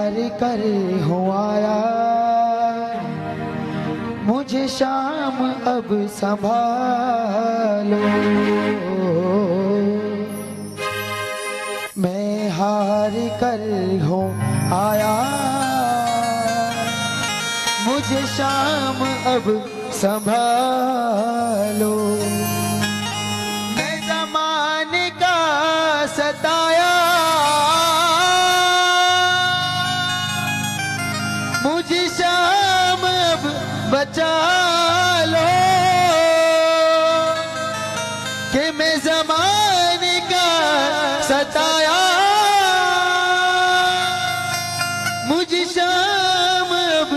हार कर हो आया, मुझे शाम अब संभालो। मैं हार कर हो आया, मुझे शाम अब संभालो। मैं ज़माने का सताया, मुझे शाम अब बचा लो। कि मैं ज़माने का सताया, मुझे शाम अब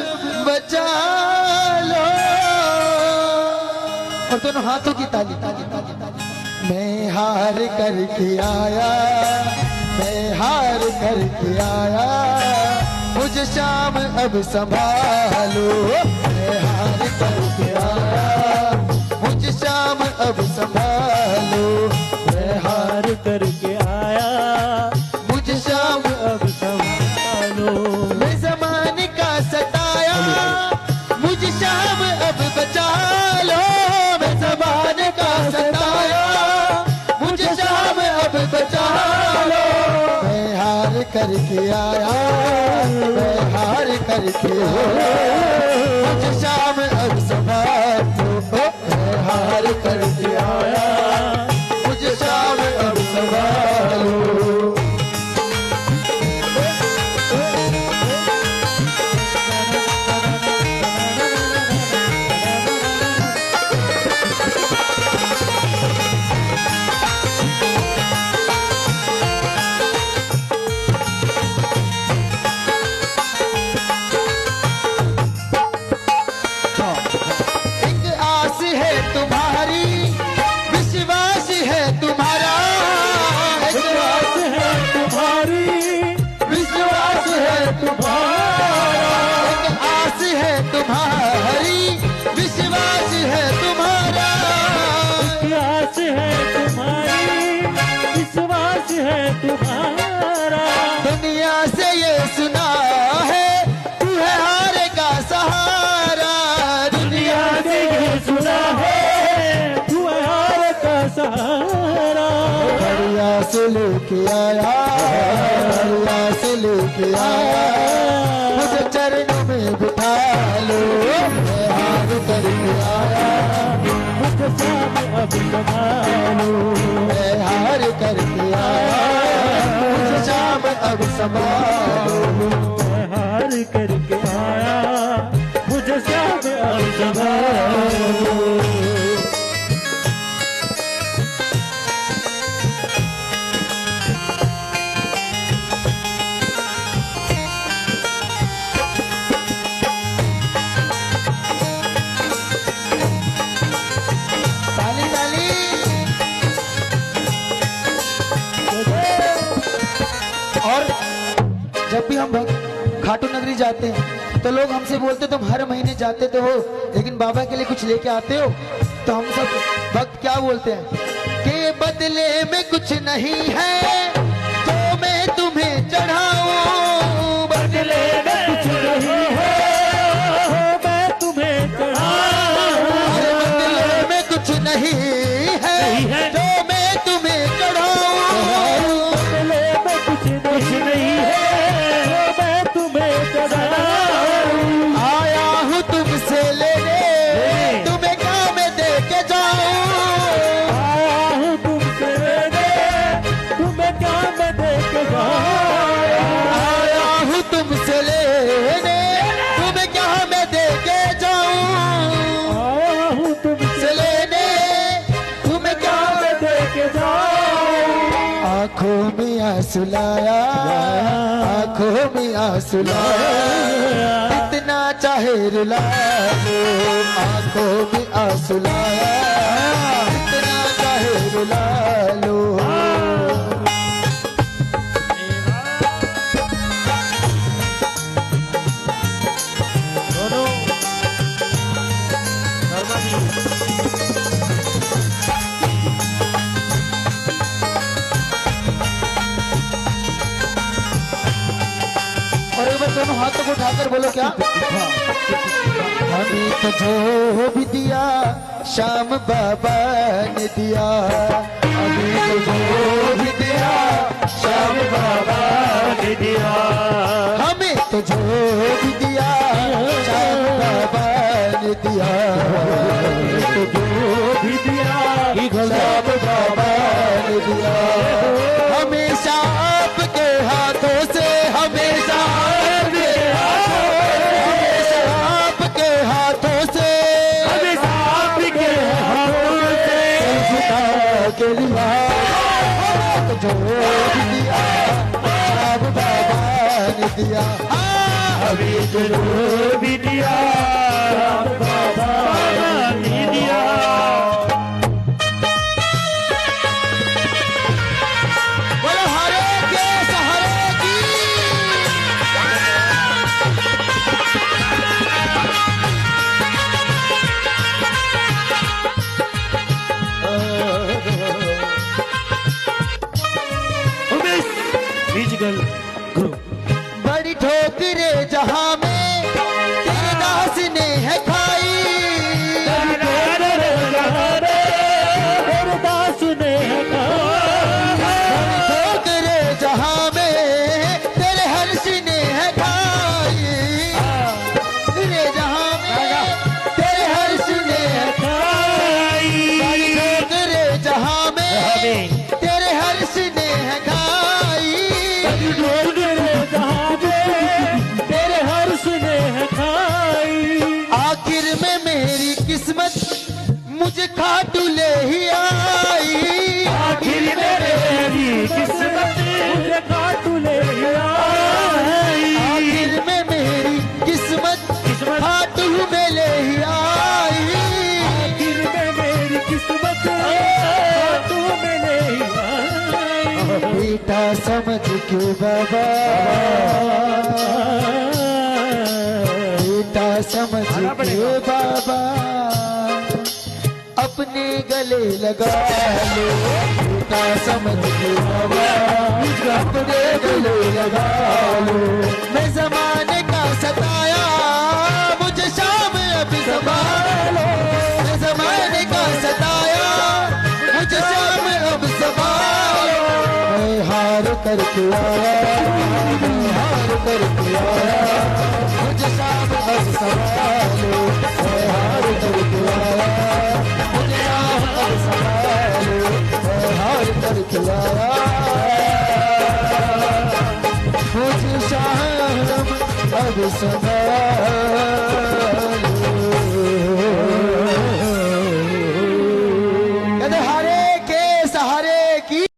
बचा लो। और दोनों हाथों की ताली। मैं हार करके आया, मैं हार करके आया, मुझे शाम अब संभालो। मैं हार करके आया, मुझे शाम अब संभालो। मैं हार करके आया, मुझे शाम अब संभालो। मैं ज़माने का सताया, मुझे शाम अब बचा लो। मैं ज़माने का सताया, मुझे शाम अब बचा लो। मैं हार करके आया, मैं हार करके मुझे शाम अब संभालो। मैं हार करके आया, मुझे शाम अब संभालो। तुम्हारा दुनिया से ये सुना है, तू है हार का सहारा। दुनिया से ये सुना है, तू है हार का सहारा। बढ़िया से लेके आया, बढ़िया से लेके आया, मुझे चरणों में बिठा लो। मैं हार करके आया, मुझे शाम अब संभालो। मैं हार करके आया, मुझे शाम अब संभालो। मैं हार करके आया, मुझे शाम अब संभालो। जब भी हम खाटू नगरी जाते हैं तो लोग हमसे बोलते तुम हर महीने जाते तो हो, लेकिन बाबा के लिए कुछ लेके आते हो? तो हम सब भक्त क्या बोलते हैं कि बदले में कुछ नहीं है तो मैं तुम्हें चढ़ाऊं। बदले में कुछ नहीं है, मैं तुम्हें चढ़ाऊं। बदले में कुछ नहीं है तो मैं तुम्हें चढ़ाऊं। बदले में कुछ नहीं है, मैं तुम्हें चढ़ाऊं। आया हूँ तुमसे लेने, तुम्हें क्या मैं दे के जाऊं। आया हूँ तुमसे लेने, तुम्हें क्या मैं दे के जाऊं। आया हूँ तुमसे लेने, तुम्हें क्या मैं दे के जाऊं। आया हूँ तुमसे लेने, तुम्हें क्या मैं दे के जाऊं। आंखों में आंसू लाया, आंखों में आंसू लाया, इतना चाहे रुला लो। आंखों में आंसू लाया, इतना चाहे रुला लो। और एक बार हाथों को उठाकर बोलो क्या? हमें तो जो भी दिया श्याम बाबा ने दिया, हमें तो जो भी दिया श्याम बाबा ने दिया, हमें तो जो भी दिया श्याम बाबा ने दिया, तो जो भी दिया श्याम बाबा ने दिया। हमेशा आपके हाथों से, हमेशा आपके हाथों से, हमेशा आपके हाथों से खुदा के लिया तो जो भी दिया श्याम बाबा ने दिया। हमें तो जो भी दिया बाबा ने दिया। बोलो हरे के सहारे की। Umesh musical group. बड़ी ठोकरे जहां में तेरे दास ने है खाई, तेरे दास ने बड़ी ठोकरे जहां में तेरे हर्ष ने है खाई, तेरे जहां में तेरे हर्ष ने है बड़ी ठोकरे जहां में तेरे हर्ष ने है खाई। तेरे हर्ष ने खाई। आखिर में मेरी किस्मत मुझे खाटू ले ही आई, आखिर में मेरी किस्मत मुझे खाटू ले आई। आखिर में मेरी किस्मत खाटू में ले ही आई। आखिर में मेरी किस्मत खाटू में ले आई। बेटा समझ के बाबा, बेटा समझ के बाबा अपने गले लगा लो, बेटा समझ के बाबा अपने गले लगा लो। मैं जमाने का सताया मुझे शाम अब संभालो, मैं जमाने का सताया मुझे शाम अब संभालो। मैं हार करके आया, मैं हार करके आया मुझे शाम अब संभालो, मैं हार करके आया मुझे शाम अब संभालो, मैं हार करके आया मुझे शाम अब संभालो।